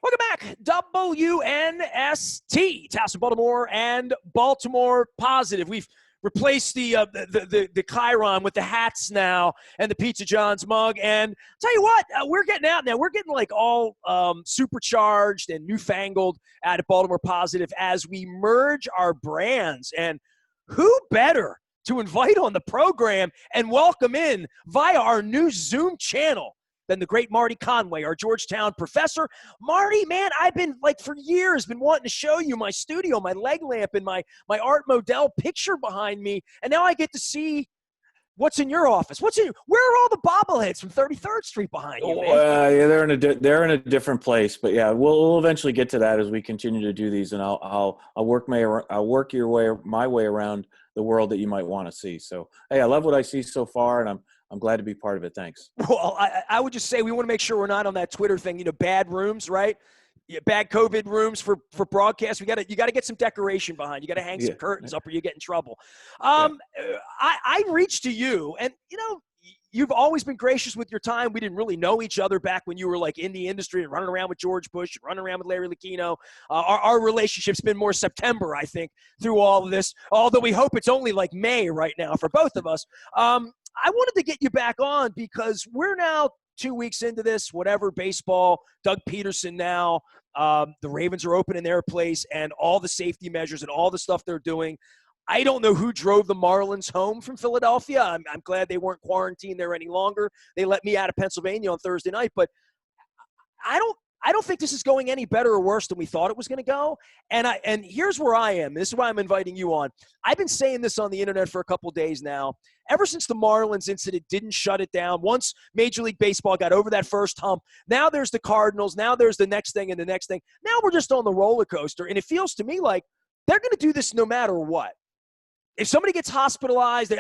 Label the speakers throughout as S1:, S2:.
S1: Welcome back, WNST, Towson, Baltimore, and Baltimore Positive. We've replaced the Chiron with the hats now and the Pizza John's mug. And tell you what, we're getting out now. We're getting like all supercharged and newfangled out at Baltimore Positive as we merge our brands. And who better to invite on the program and welcome in via our new Zoom channel than the great Marty Conway, our Georgetown professor. Marty, man, I've been for years been wanting to show you my studio, my leg lamp, and my Art Modell picture behind me, and now I get to see what's in your office. Where are all the bobbleheads from 33rd Street behind you, man?
S2: Yeah, they're in a different place, but yeah, we'll eventually get to that as we continue to do these, and I'll work my way around the world that you might want to see. So hey, I love what I see so far, and I'm glad to be part of it. Thanks.
S1: Well, I would just say we want to make sure we're not on that Twitter thing, bad rooms, right? Yeah, bad COVID rooms for broadcast. You got to get some decoration behind. You got to hang some curtains up or you get in trouble. I reached to you, and you've always been gracious with your time. We didn't really know each other back when you were in the industry and running around with George Bush and running around with Larry Lucchino. Our relationship's been more September, I think, through all of this, although we hope it's only May right now for both of us. I wanted to get you back on because we're now 2 weeks into this, baseball, Doug Peterson now, the Ravens are opening their place and all the safety measures and all the stuff they're doing. I don't know who drove the Marlins home from Philadelphia. I'm glad they weren't quarantined there any longer. They let me out of Pennsylvania on Thursday night, but I don't think this is going any better or worse than we thought it was going to go. And here's where I am. This is why I'm inviting you on. I've been saying this on the internet for a couple of days now. Ever since the Marlins incident didn't shut it down, once Major League Baseball got over that first hump, now there's the Cardinals, now there's the next thing and the next thing. Now we're just on the roller coaster, and it feels to me like they're going to do this no matter what. If somebody gets hospitalized,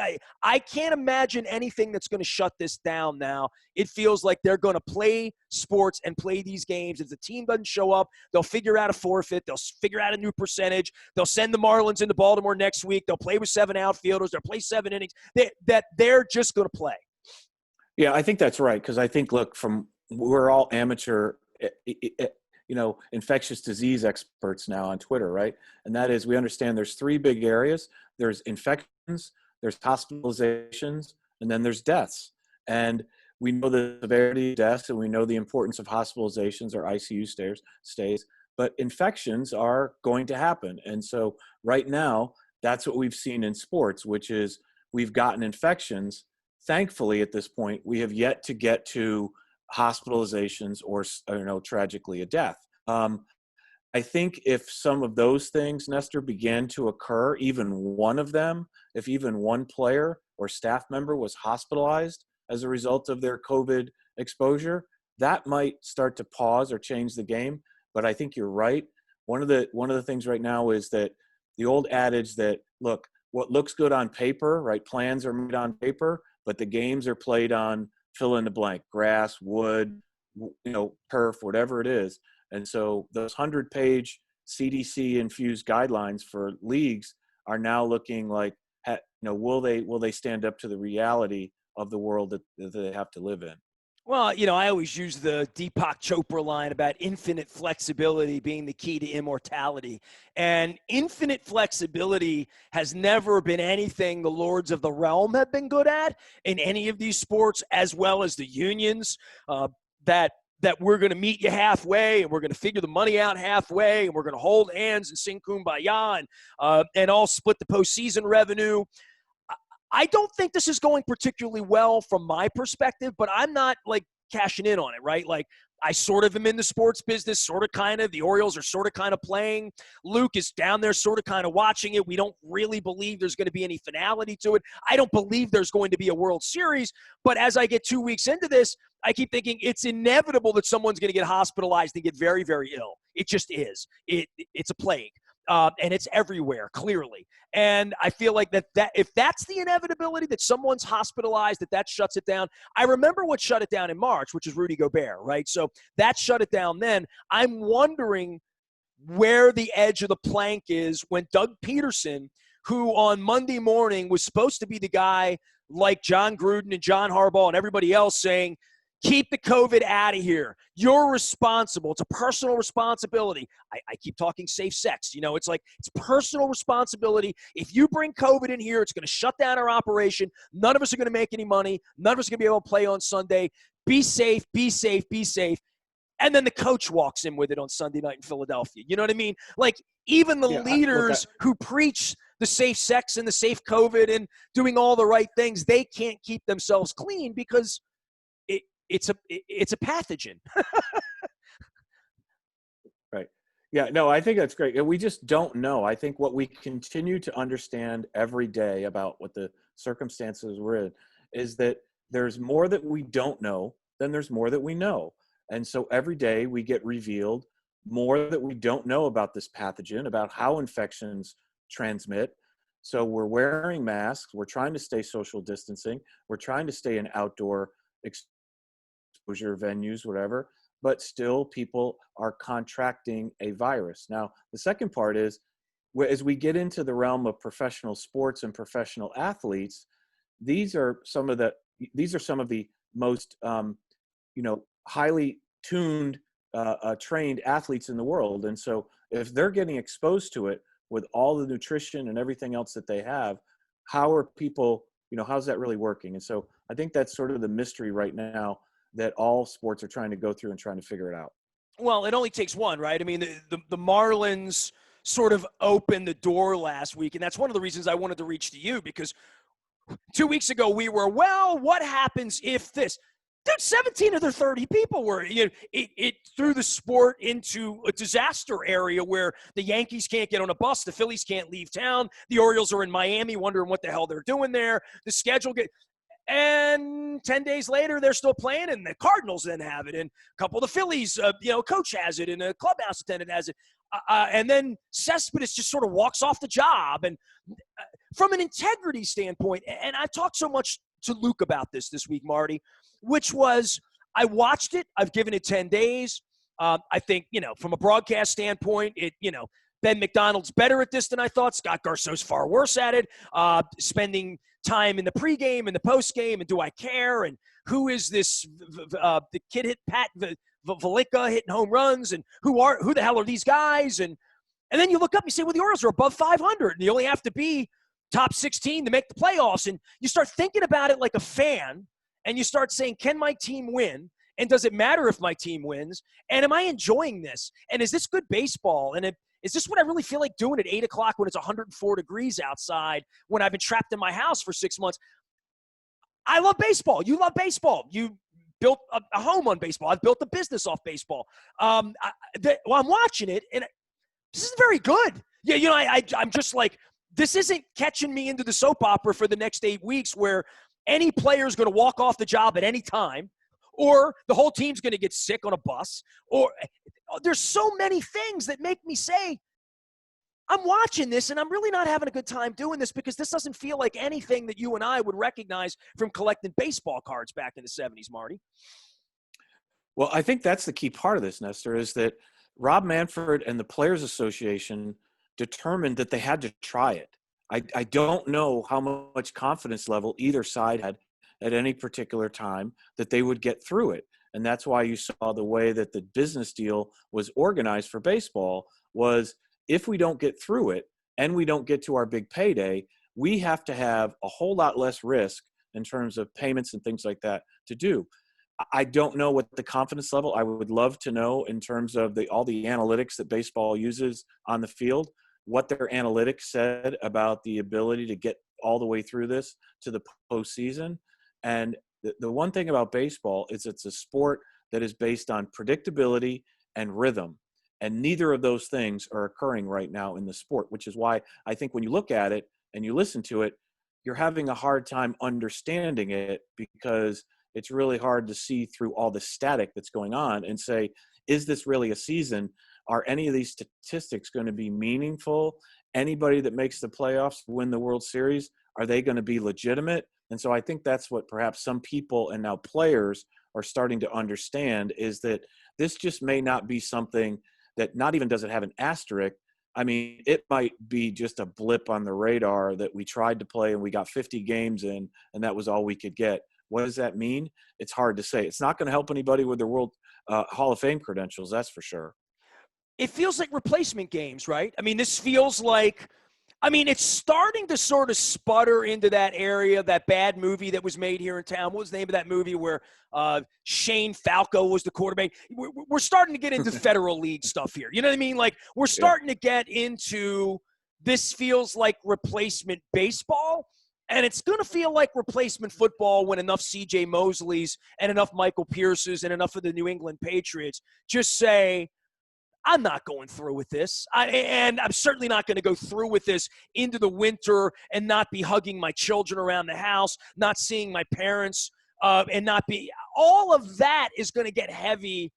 S1: I can't imagine anything that's going to shut this down now. It feels like they're going to play sports and play these games. If the team doesn't show up, they'll figure out a forfeit. They'll figure out a new percentage. They'll send the Marlins into Baltimore next week. They'll play with 7 outfielders. They'll play 7 innings. They're just going to play.
S2: Yeah, I think that's right because I think, look, we're all amateur infectious disease experts now on Twitter, right? And that is, we understand there's 3 big areas. There's infections, there's hospitalizations, and then there's deaths. And we know the severity of deaths, and we know the importance of hospitalizations or ICU stays, but infections are going to happen. And so right now, that's what we've seen in sports, which is we've gotten infections. Thankfully, at this point, we have yet to get to hospitalizations or tragically a death. I think if some of those things, Nestor, began to occur, even one of them, if even one player or staff member was hospitalized as a result of their COVID exposure, that might start to pause or change the game. But I think you're right. One of the things right now is that the old adage that, look, what looks good on paper, right? Plans are made on paper, but the games are played on fill in the blank, grass, wood, turf, whatever it is. And so those 100-page CDC-infused guidelines for leagues are now looking like, will they stand up to the reality of the world that they have to live in?
S1: Well, I always use the Deepak Chopra line about infinite flexibility being the key to immortality. And infinite flexibility has never been anything the lords of the realm have been good at in any of these sports, as well as the unions that we're going to meet you halfway and we're going to figure the money out halfway and we're going to hold hands and sing Kumbaya and all split the postseason revenue. I don't think this is going particularly well from my perspective, but I'm not cashing in on it, right? I sort of am in the sports business, sort of kind of. The Orioles are sort of kind of playing. Luke is down there sort of kind of watching it. We don't really believe there's going to be any finality to it. I don't believe there's going to be a World Series. But as I get 2 weeks into this, I keep thinking it's inevitable that someone's going to get hospitalized and get very, very ill. It just is. It's a plague. And it's everywhere, clearly. And I feel like that if that's the inevitability, that someone's hospitalized, that shuts it down. I remember what shut it down in March, which is Rudy Gobert, right? So that shut it down then. I'm wondering where the edge of the plank is when Doug Peterson, who on Monday morning was supposed to be the guy like John Gruden and John Harbaugh and everybody else saying, Keep the COVID out of here. You're responsible. It's a personal responsibility. I keep talking safe sex. You know, it's like it's personal responsibility. If you bring COVID in here, it's going to shut down our operation. None of us are going to make any money. None of us are going to be able to play on Sunday. Be safe, be safe, be safe. And then the coach walks in with it on Sunday night in Philadelphia. You know what I mean? Like, even the leaders who preach the safe sex and the safe COVID and doing all the right things, they can't keep themselves clean because it's a pathogen.
S2: Right. Yeah, no, I think that's great. And we just don't know. I think what we continue to understand every day about what the circumstances we're in is that there's more that we don't know than there's more that we know. And so every day we get revealed more that we don't know about this pathogen, about how infections transmit. So we're wearing masks. We're trying to stay social distancing. We're trying to stay in outdoor exposure venues, whatever, but still people are contracting a virus. Now, the second part is, as we get into the realm of professional sports and professional athletes, these are some of the most, highly tuned, trained athletes in the world. And so if they're getting exposed to it with all the nutrition and everything else that they have, how are people, how's that really working? And so I think that's sort of the mystery right now that all sports are trying to go through and trying to figure it out.
S1: Well, it only takes one, right? I mean, the Marlins sort of opened the door last week, and that's one of the reasons I wanted to reach to you, because 2 weeks ago we were, well, what happens if this? Dude, 17 of their 30 people were. It threw the sport into a disaster area where the Yankees can't get on a bus, the Phillies can't leave town, the Orioles are in Miami wondering what the hell they're doing there. The schedule and 10 days later, they're still playing, and the Cardinals then have it, and a couple of the Phillies, coach has it, and a clubhouse attendant has it. And then Cespedes just sort of walks off the job. And from an integrity standpoint, and I talked so much to Luke about this week, Marty, which was, I watched it. I've given it 10 days. I think, from a broadcast standpoint, Ben McDonald's better at this than I thought. Scott Garceau's far worse at it. Spending time in the pregame and the postgame, and do I care? And who is this? The kid hit Pat Valika hitting home runs, and who the hell are these guys? And then you look up and you say, well, the Orioles are above 500, and you only have to be top 16 to make the playoffs. And you start thinking about it like a fan, and you start saying, can my team win? And does it matter if my team wins? And am I enjoying this? And is this good baseball? And is this what I really feel like doing at 8 o'clock when it's 104 degrees outside, when I've been trapped in my house for 6 months? I love baseball. You love baseball. You built a home on baseball. I've built a business off baseball. I'm watching it, and this is very good. Yeah, I'm just like, this isn't catching me into the soap opera for the next 8 weeks where any player is going to walk off the job at any time, or the whole team's going to get sick on a bus, or there's so many things that make me say, I'm watching this and I'm really not having a good time doing this, because this doesn't feel like anything that you and I would recognize from collecting baseball cards back in the 70s, Marty.
S2: Well, I think that's the key part of this, Nestor, is that Rob Manfred and the Players Association determined that they had to try it. I don't know how much confidence level either side had at any particular time that they would get through it. And that's why you saw the way that the business deal was organized for baseball was, if we don't get through it and we don't get to our big payday, we have to have a whole lot less risk in terms of payments and things like that to do. I don't know what the confidence level, I would love to know in terms of all the analytics that baseball uses on the field, what their analytics said about the ability to get all the way through this to the postseason. And the one thing about baseball is it's a sport that is based on predictability and rhythm. And neither of those things are occurring right now in the sport, which is why I think when you look at it and you listen to it, you're having a hard time understanding it, because it's really hard to see through all the static that's going on and say, is this really a season? Are any of these statistics going to be meaningful? Anybody that makes the playoffs win the World Series, are they going to be legitimate? And so I think that's what perhaps some people and now players are starting to understand, is that this just may not be something that, not even does it have an asterisk. I mean, it might be just a blip on the radar that we tried to play and we got 50 games in, and that was all we could get. What does that mean? It's hard to say. It's not going to help anybody with their World Hall of Fame credentials, that's for sure.
S1: It feels like replacement games, right? I mean, this feels like – I mean, it's starting to sort of sputter into that area, that bad movie that was made here in town. What was the name of that movie where Shane Falco was the quarterback? We're starting to get into Federal League stuff here. You know what I mean? Like, we're starting to get into this feels like replacement baseball, and it's going to feel like replacement football when enough C.J. Mosleys and enough Michael Pierces and enough of the New England Patriots just say, I'm not going through with this. And I'm certainly not going to go through with this into the winter and not be hugging my children around the house, not seeing my parents, and not be – all of that is going to get heavy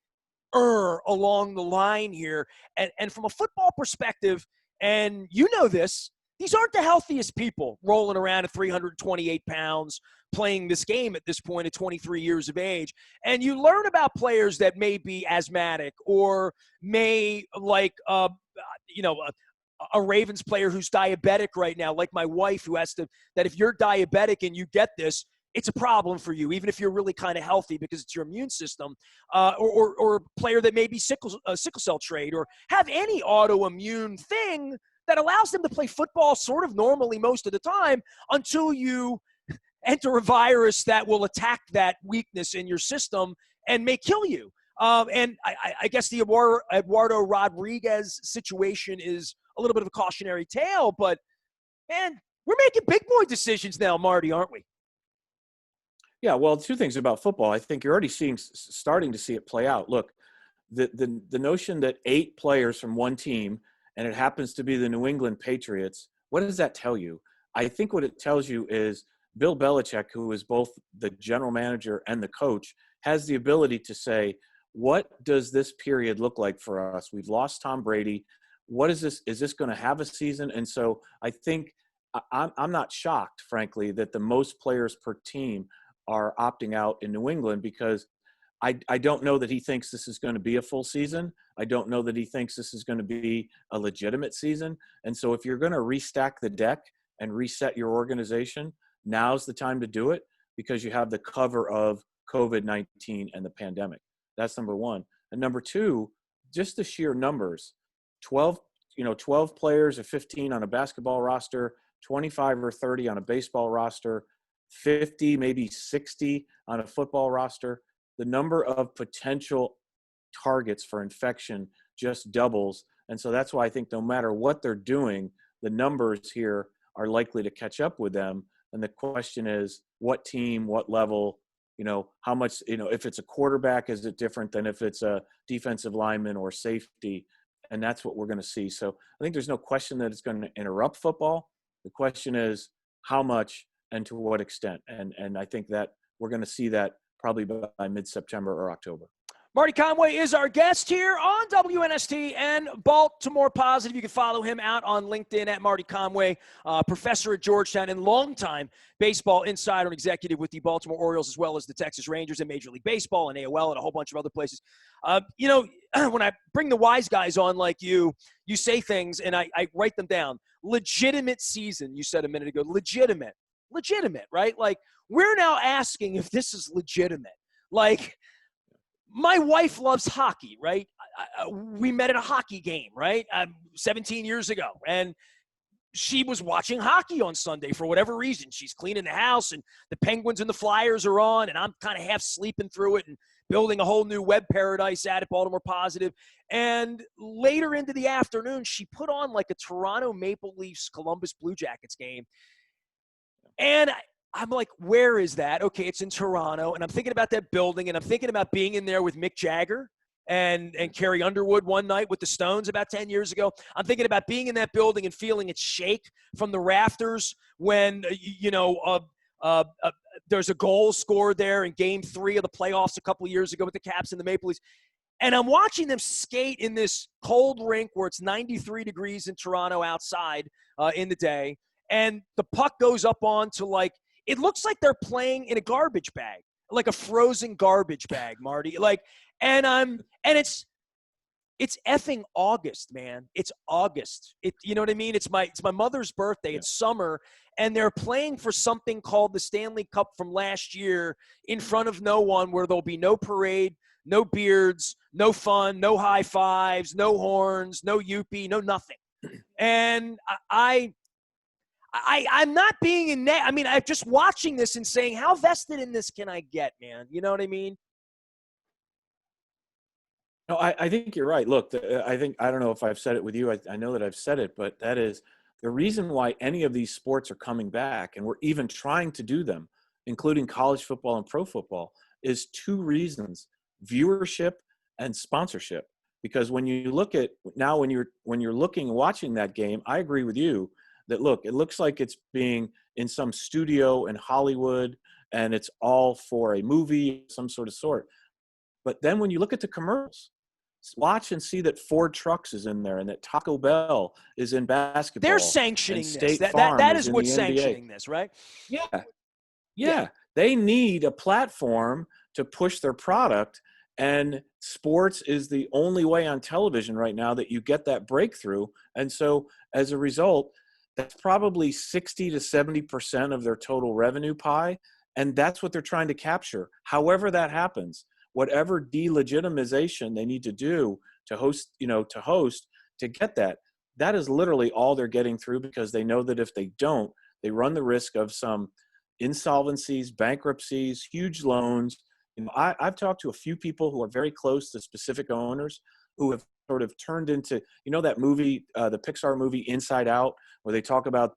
S1: along the line here. And from a football perspective, and you know this, these aren't the healthiest people rolling around at 328 pounds playing this game at this point at 23 years of age. And you learn about players that may be asthmatic or may like, a Ravens player who's diabetic right now, like my wife, who has to, that if you're diabetic and you get this, it's a problem for you, even if you're really kind of healthy because it's your immune system, or a player that may be sickle cell trait or have any autoimmune thing that allows them to play football sort of normally most of the time until you enter a virus that will attack that weakness in your system and may kill you. And I guess the Eduardo Rodriguez situation is a little bit of a cautionary tale, but, man, we're making big boy decisions now, Marty, aren't we?
S2: Yeah, well, two things about football. I think you're already starting to see it play out. Look, the notion that 8 players from one team, and it happens to be the New England Patriots, what does that tell you? I think what it tells you is Bill Belichick, who is both the general manager and the coach, has the ability to say, what does this period look like for us? We've lost Tom Brady. What is this? Is this going to have a season? And so I think I'm not shocked, frankly, that the most players per team are opting out in New England, because I don't know that he thinks this is going to be a full season. I don't know that he thinks this is going to be a legitimate season. And so if you're going to restack the deck and reset your organization, now's the time to do it, because you have the cover of COVID-19 and the pandemic. That's number one. And number two, just the sheer numbers, 12 players or 15 on a basketball roster, 25 or 30 on a baseball roster, 50, maybe 60 on a football roster. The number of potential targets for infection just doubles. And so that's why I think no matter what they're doing, the numbers here are likely to catch up with them. And the question is, what team, what level, how much, if it's a quarterback, is it different than if it's a defensive lineman or safety? And that's what we're going to see. So I think there's no question that it's going to interrupt football. The question is how much and to what extent. And I think that we're going to see that probably by mid-September or October.
S1: Marty Conway is our guest here on WNST and Baltimore Positive. You can follow him out on LinkedIn at Marty Conway, professor at Georgetown and longtime baseball insider and executive with the Baltimore Orioles, as well as the Texas Rangers and Major League Baseball and AOL and a whole bunch of other places. When I bring the wise guys on like you say things and I write them down. Legitimate season, you said a minute ago. Legitimate, right? Like, we're now asking if this is legitimate. Like, my wife loves hockey, right? We met at a hockey game, right? 17 years ago. And she was watching hockey on Sunday for whatever reason. She's cleaning the house, and the Penguins and the Flyers are on, and I'm kind of half sleeping through it and building a whole new web paradise at Baltimore Positive. And later into the afternoon, she put on like a Toronto Maple Leafs Columbus Blue Jackets game. And I'm like, where is that? Okay, it's in Toronto. And I'm thinking about that building, and I'm thinking about being in there with Mick Jagger and Carrie Underwood one night with the Stones about 10 years ago. I'm thinking about being in that building and feeling it shake from the rafters when, there's a goal scored there in Game 3 of the playoffs a couple of years ago with the Caps and the Maple Leafs. And I'm watching them skate in this cold rink where it's 93 degrees in Toronto outside in the day. And the puck goes up onto it looks like they're playing in a garbage bag, like a frozen garbage bag, Marty. And it's It's effing August, man. It's August. You know what I mean? It's my mother's birthday.
S2: Yeah.
S1: It's summer, and they're playing for something called the Stanley Cup from last year in front of no one, where there'll be no parade, no beards, no fun, no high fives, no horns, no youpie, no nothing. And I'm not being I mean, I'm just watching this and saying, how vested in this can I get, man? You know what I mean?
S2: No, I think you're right. Look, I don't know if I've said it with you. I know that I've said it, but that is the reason why any of these sports are coming back, and we're even trying to do them, including college football and pro football, is two reasons: viewership and sponsorship. Because when you look at now, when you're looking and watching that game, I agree with you that it looks like it's being in some studio in Hollywood, and it's all for a movie, some sort. But then when you look at the commercials, watch and see that Ford Trucks is in there, and that Taco Bell is in basketball.
S1: They're sanctioning
S2: and
S1: this.
S2: State Farm
S1: That is
S2: in
S1: what's
S2: the
S1: sanctioning
S2: NBA.
S1: this, right?
S2: Yeah. They need a platform to push their product, and sports is the only way on television right now that you get that breakthrough. And so as a result, that's probably 60 to 70% of their total revenue pie. And that's what they're trying to capture. However that happens, whatever delegitimization they need to do to host, to get that is literally all they're getting through, because they know that if they don't, they run the risk of some insolvencies, bankruptcies, huge loans. I've talked to a few people who are very close to specific owners who have sort of turned into, that movie, the Pixar movie Inside Out, where they talk about,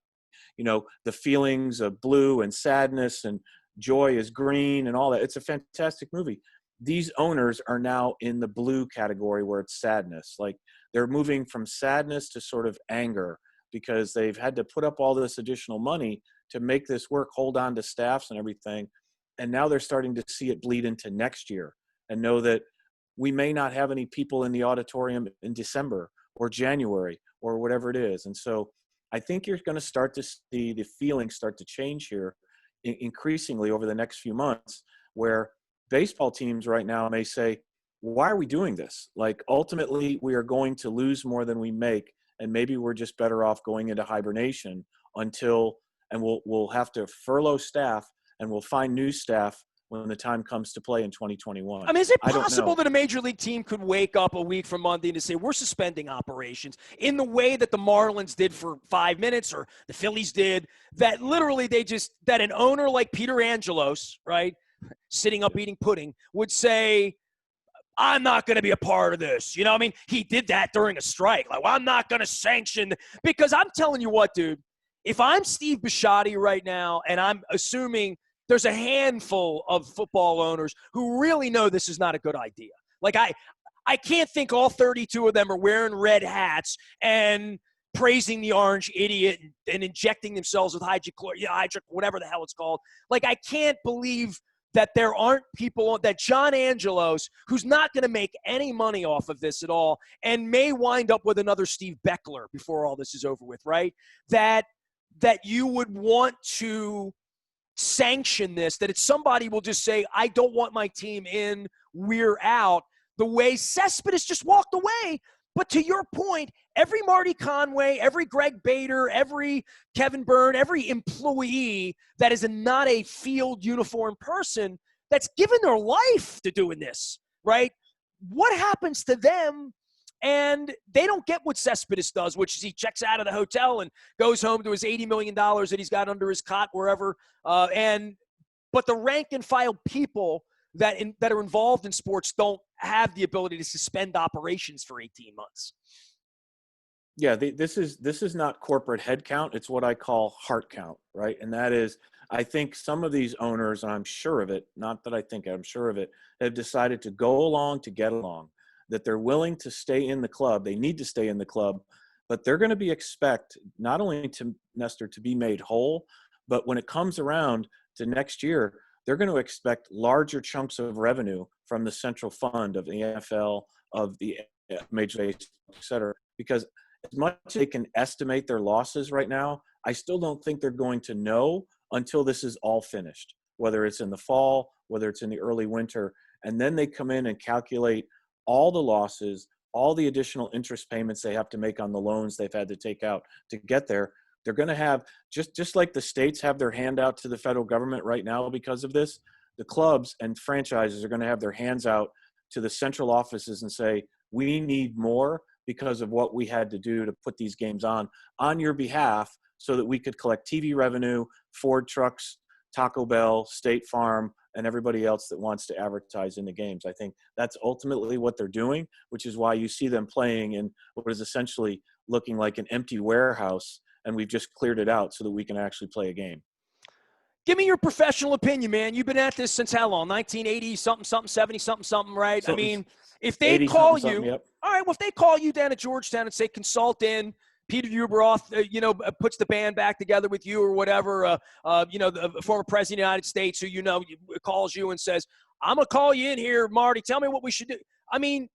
S2: the feelings of blue and sadness and joy is green and all that. It's a fantastic movie. These owners are now in the blue category, where it's sadness. Like, they're moving from sadness to sort of anger, because they've had to put up all this additional money to make this work, hold on to staffs and everything. And now they're starting to see it bleed into next year, and know that we may not have any people in the auditorium in December or January or whatever it is. And so I think you're going to start to see the feelings start to change here increasingly over the next few months, where baseball teams right now may say, why are we doing this? Like, ultimately, we are going to lose more than we make, and maybe we're just better off going into hibernation and we'll have to furlough staff, and we'll find new staff when the time comes to play in 2021.
S1: I mean, is it
S2: I don't
S1: possible
S2: know.
S1: that a major league team could wake up a week from Monday to say, we're suspending operations in the way that the Marlins did for 5 minutes, or the Phillies did, that literally that an owner like Peter Angelos, right, sitting up eating pudding, would say, I'm not going to be a part of this. I mean, he did that during a strike. Like, well, I'm not going to sanction, because I'm telling you what, dude, if I'm Steve Bisciotti right now, and I'm assuming there's a handful of football owners who really know this is not a good idea. Like, I can't think all 32 of them are wearing red hats and praising the orange idiot and injecting themselves with hydroxychloroquine, whatever the hell it's called. Like, I can't believe that there aren't people, that John Angelos, who's not going to make any money off of this at all, and may wind up with another Steve Beckler before all this is over with, right? That you would want to sanction this, that it's somebody will just say, I don't want my team in, we're out, the way Cespedes just walked away. But to your point, every Marty Conway, every Greg Bader, every Kevin Byrne, every employee that is not a field uniform person that's given their life to doing this, right? What happens to them? And they don't get what Cespedes does, which is he checks out of the hotel and goes home to his $80 million that he's got under his cot wherever. But the rank and file people that are involved in sports don't have the ability to suspend operations for 18 months.
S2: Yeah, this is not corporate head count. It's what I call heart count, right? And that is, I think some of these owners, and I'm sure of it, not that I think, I'm sure of it, have decided to go along to get along, that they're willing to stay in the club. They need to stay in the club, but they're going to be expect not only to Nestor to be made whole, but when it comes around to next year, they're going to expect larger chunks of revenue from the central fund of the NFL, of the Major League, et cetera, because as much as they can estimate their losses right now, I still don't think they're going to know until this is all finished, whether it's in the fall, whether it's in the early winter, and then they come in and calculate all the losses, all the additional interest payments they have to make on the loans they've had to take out to get there. They're going to have, just like the states have their hand out to the federal government right now because of this, the clubs and franchises are going to have their hands out to the central offices and say, we need more because of what we had to do to put these games on your behalf so that we could collect TV revenue, Ford trucks, Taco Bell, State Farm, and everybody else that wants to advertise in the games. I think that's ultimately what they're doing, which is why you see them playing in what is essentially looking like an empty warehouse, and we've just cleared it out so that we can actually play a game.
S1: Give me your professional opinion, man. You've been at this since how long? 1980 something, 70 something, right? I mean, if they call you,
S2: yep.
S1: All right, well, if they call you down at Georgetown and say consult in, Peter Ueberroth, puts the band back together with you or whatever, the former president of the United States who, calls you and says, I'm going to call you in here, Marty. Tell me what we should do. I mean,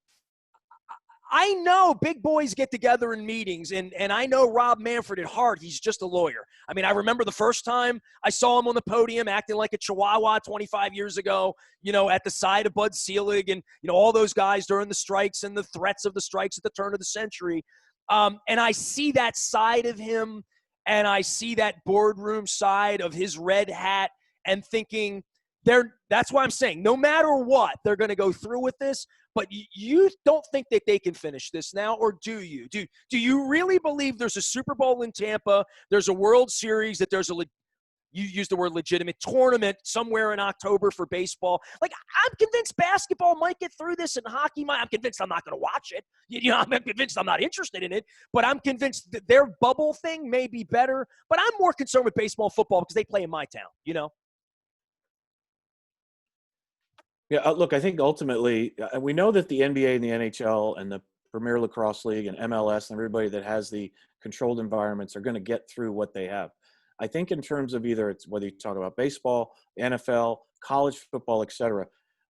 S1: I know big boys get together in meetings, and I know Rob Manfred at heart, he's just a lawyer. I mean, I remember the first time I saw him on the podium acting like a chihuahua 25 years ago, at the side of Bud Selig and, all those guys during the strikes and the threats of the strikes at the turn of the century. And I see that side of him, and I see that boardroom side of his red hat and thinking, that's why I'm saying no matter what, they're going to go through with this. But you don't think that they can finish this now, or do you? Do you really believe there's a Super Bowl in Tampa, there's a World Series, that there's you use the word legitimate tournament somewhere in October for baseball? Like, I'm convinced basketball might get through this and hockey might. I'm convinced I'm not going to watch it. I'm convinced I'm not interested in it, but I'm convinced that their bubble thing may be better. But I'm more concerned with baseball and football because they play in my town,
S2: Yeah, look, I think ultimately we know that the NBA and the NHL and the Premier Lacrosse League and MLS and everybody that has the controlled environments are going to get through what they have. I think in terms of either it's whether you talk about baseball, NFL, college football, et cetera,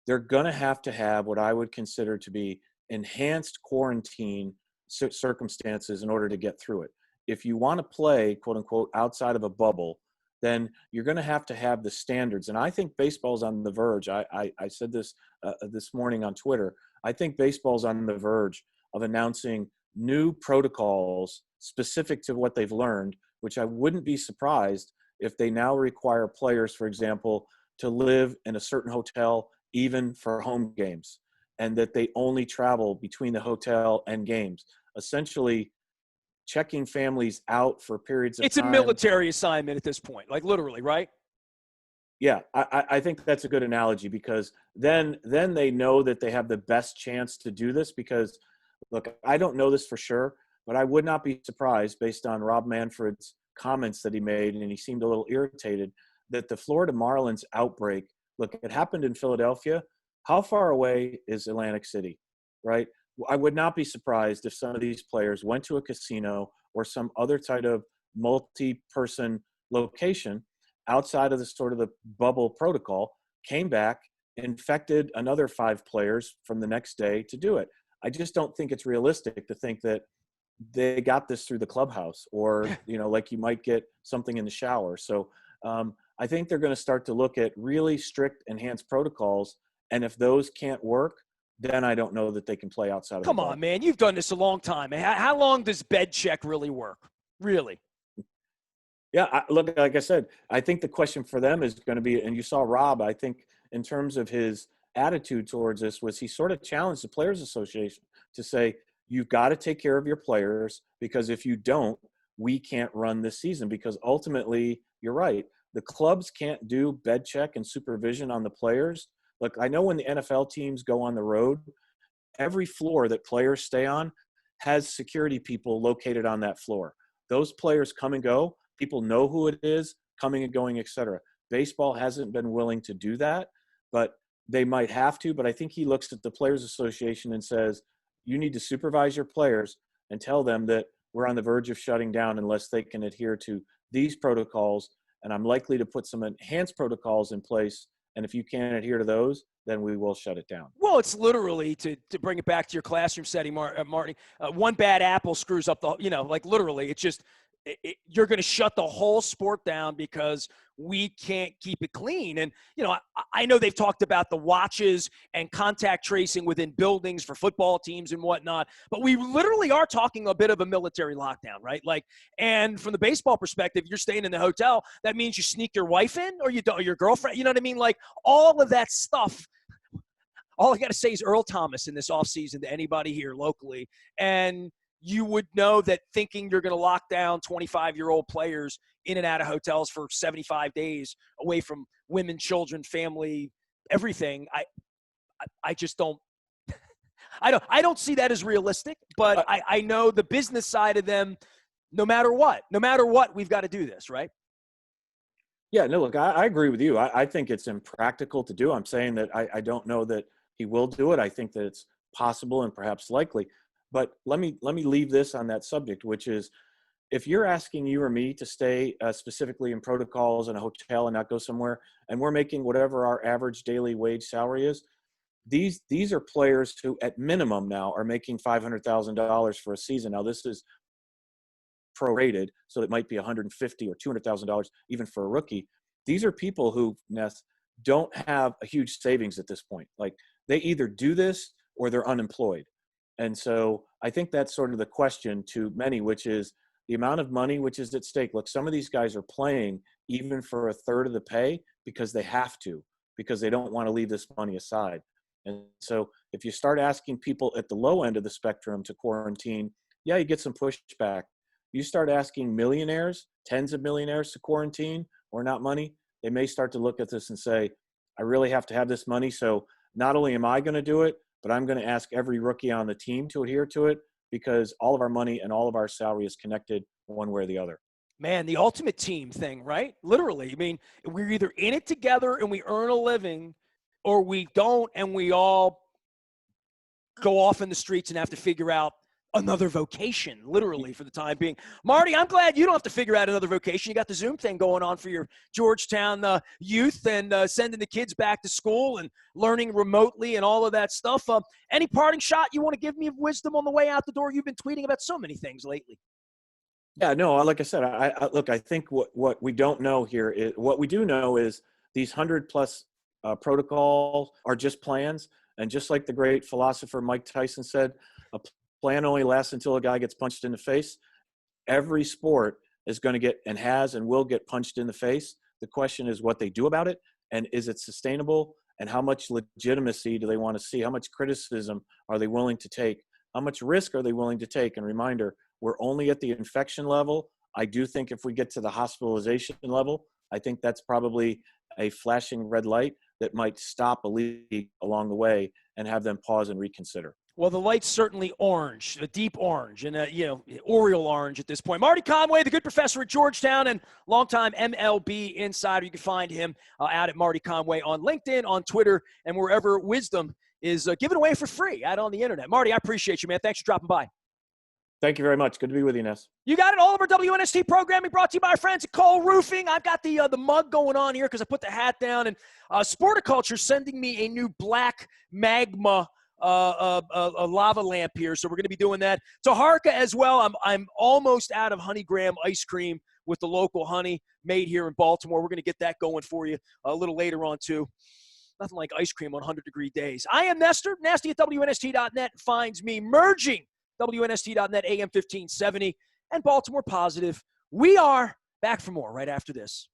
S2: they're going to have what I would consider to be enhanced quarantine circumstances in order to get through it. If you want to play, quote unquote, outside of a bubble, then you're going to have the standards. And I think baseball's on the verge. I said this this morning on Twitter. I think baseball's on the verge of announcing new protocols specific to what they've learned, which I wouldn't be surprised if they now require players, for example, to live in a certain hotel even for home games, and that they only travel between the hotel and games. Essentially, checking families out for periods of time.
S1: It's a military assignment at this point, like literally, right?
S2: Yeah, I think that's a good analogy, because then they know that they have the best chance to do this. Because, look, I don't know this for sure, but I would not be surprised, based on Rob Manfred's comments that he made, and he seemed a little irritated, that the Florida Marlins outbreak, look, it happened in Philadelphia. How far away is Atlantic City, right? I would not be surprised if some of these players went to a casino or some other type of multi-person location outside of the sort of the bubble protocol, came back, infected another 5 players from the next day to do it. I just don't think it's realistic to think that they got this through the clubhouse, or, like you might get something in the shower. So I think they're going to start to look at really strict enhanced protocols. And if those can't work, then I don't know that they can play outside of the bubble.
S1: Come on, man. You've done this a long time. How long does bed check really work? Really?
S2: Yeah, look, like I said, I think the question for them is going to be, and you saw Rob, I think in terms of his attitude towards this, was he sort of challenged the Players Association to say, you've got to take care of your players, because if you don't, we can't run this season. Because ultimately, you're right, the clubs can't do bed check and supervision on the players. Look, I know when the NFL teams go on the road, every floor that players stay on has security people located on that floor. Those players come and go. People know who it is, coming and going, et cetera. Baseball hasn't been willing to do that, but they might have to. But I think he looks at the Players Association and says, you need to supervise your players and tell them that we're on the verge of shutting down unless they can adhere to these protocols. And I'm likely to put some enhanced protocols in place. And if you can't adhere to those, then we will shut it down.
S1: Well, it's literally, to bring it back to your classroom setting, Marty, one bad apple screws up the, like literally, it's just, you're going to shut the whole sport down because we can't keep it clean. And, I know they've talked about the watches and contact tracing within buildings for football teams and whatnot, but we literally are talking a bit of a military lockdown, right? And from the baseball perspective, you're staying in the hotel. That means you sneak your wife in or you don't, or your girlfriend, you know what I mean? All of that stuff. All I got to say is Earl Thomas in this offseason to anybody here locally. And you would know that thinking you're going to lock down 25-year-old players in and out of hotels for 75 days away from women, children, family, everything. I just don't – I don't see that as realistic, but I know the business side of them, no matter what, we've got to do this, right?
S2: Yeah, no, look, I agree with you. I think it's impractical to do. I'm saying that I don't know that he will do it. I think that it's possible and perhaps likely. But let me leave this on that subject, which is if you're asking you or me to stay specifically in protocols in a hotel and not go somewhere, and we're making whatever our average daily wage salary is, these are players who at minimum now are making $500,000 for a season. Now this is prorated, so it might be $150,000 or $200,000 even for a rookie. These are people who, Ness, don't have a huge savings at this point. Like they either do this or they're unemployed. And so I think that's sort of the question to many, which is the amount of money which is at stake. Look, some of these guys are playing even for a third of the pay because they have to, because they don't want to leave this money aside. And so if you start asking people at the low end of the spectrum to quarantine, yeah, you get some pushback. You start asking millionaires, tens of millionaires to quarantine or not money, they may start to look at this and say, I really have to have this money. So not only am I going to do it, but I'm going to ask every rookie on the team to adhere to it because all of our money and all of our salary is connected one way or the other.
S1: Man, the ultimate team thing, right? Literally. I mean, we're either in it together and we earn a living or we don't and we all go off in the streets and have to figure out another vocation, literally, for the time being. Marty, I'm glad you don't have to figure out another vocation. You got the Zoom thing going on for your Georgetown youth and sending the kids back to school and learning remotely and all of that stuff. Any parting shot you want to give me of wisdom on the way out the door? You've been tweeting about so many things lately.
S2: Yeah, no, like I said, I think what we don't know here is what we do know is these 100+ protocols are just plans. And just like the great philosopher Mike Tyson said, a plan only lasts until a guy gets punched in the face. Every sport is going to get and has and will get punched in the face. The question is what they do about it, and is it sustainable, and how much legitimacy do they want to see? How much criticism are they willing to take? How much risk are they willing to take? And reminder, we're only at the infection level. I do think if we get to the hospitalization level, I think that's probably a flashing red light that might stop a league along the way and have them pause and reconsider.
S1: Well, the light's certainly orange, a deep orange, and Oriole orange at this point. Marty Conway, the good professor at Georgetown and longtime MLB insider. You can find him out at Marty Conway on LinkedIn, on Twitter, and wherever wisdom is given away for free out on the internet. Marty, I appreciate you, man. Thanks for dropping by.
S2: Thank you very much. Good to be with you, Ness.
S1: You got it. All of our WNST programming brought to you by our friends at Cole Roofing. I've got the mug going on here because I put the hat down. And Sporticulture sending me a new black magma a lava lamp here. So we're going to be doing that. Taharka as well. I'm almost out of honey graham ice cream with the local honey made here in Baltimore. We're going to get that going for you a little later on, too. Nothing like ice cream on 100-degree days. I am Nestor. Nasty at WNST.net finds me merging WNST.net, AM 1570, and Baltimore Positive. We are back for more right after this.